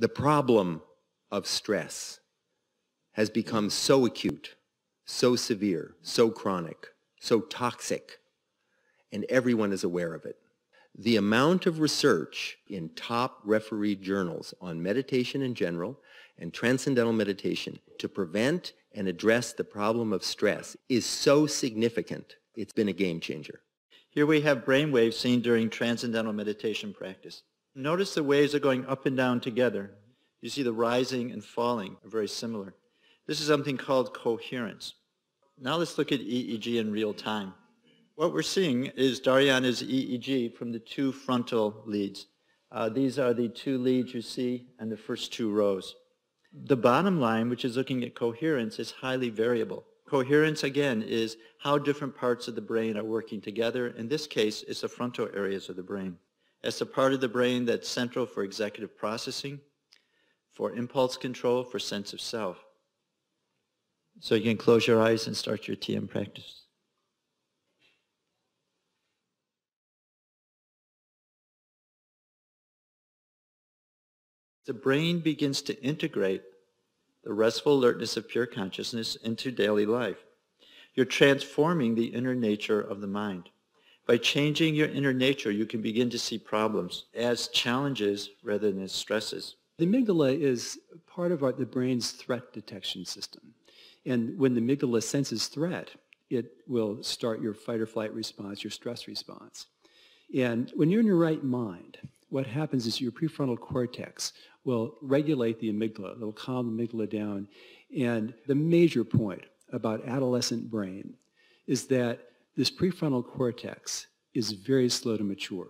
The problem of stress has become so acute, so severe, so chronic, so toxic, and everyone is aware of it. The amount of research in top refereed journals on meditation in general and transcendental meditation to prevent and address the problem of stress is so significant, it's been a game changer. Here we have brain waves seen during transcendental meditation practice. Notice the waves are going up and down together. You see the rising and falling are very similar. This is something called coherence. Now let's look at EEG in real time. What we're seeing is Dariana's EEG from the two frontal leads. These are the two leads you see and the first two rows. The bottom line, which is looking at coherence, is highly variable. Coherence, again, is how different parts of the brain are working together. In this case, it's the frontal areas of the brain. It's the part of the brain that's central for executive processing, for impulse control, for sense of self. So you can close your eyes and start your TM practice. The brain begins to integrate the restful alertness of pure consciousness into daily life. You're transforming the inner nature of the mind. By changing your inner nature, you can begin to see problems as challenges rather than as stresses. The amygdala is part of the brain's threat detection system. And when the amygdala senses threat, it will start your fight or flight response, your stress response. And when you're in your right mind, what happens is your prefrontal cortex will regulate the amygdala. It'll calm the amygdala down. And the major point about adolescent brain is that this prefrontal cortex is very slow to mature.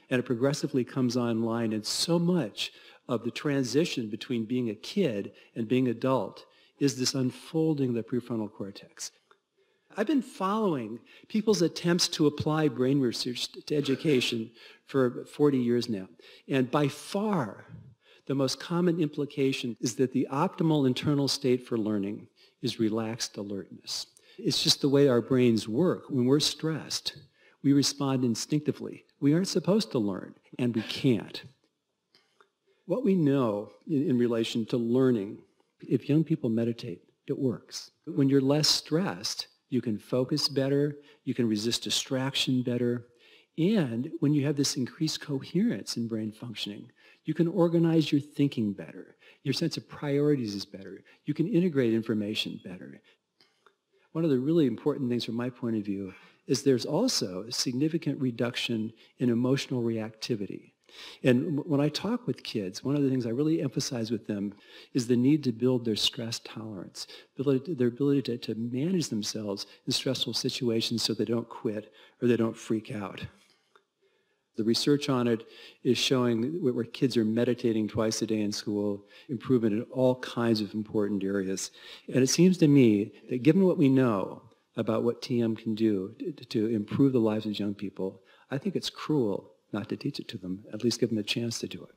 And it progressively comes online, and so much of the transition between being a kid and being adult is this unfolding of the prefrontal cortex. I've been following people's attempts to apply brain research to education for 40 years now. And by far, the most common implication is that the optimal internal state for learning is relaxed alertness. It's just the way our brains work. When we're stressed, we respond instinctively. We aren't supposed to learn, and we can't. What we know in relation to learning, if young people meditate, it works. When you're less stressed, you can focus better, you can resist distraction better, and when you have this increased coherence in brain functioning, you can organize your thinking better. Your sense of priorities is better. You can integrate information better. One of the really important things from my point of view is there's also a significant reduction in emotional reactivity. And when I talk with kids, one of the things I really emphasize with them is the need to build their stress tolerance, their ability to manage themselves in stressful situations so they don't quit or they don't freak out. The research on it is showing where kids are meditating twice a day in school, improvement in all kinds of important areas. And it seems to me that given what we know about what TM can do to improve the lives of young people, I think it's cruel not to teach it to them, at least give them a chance to do it.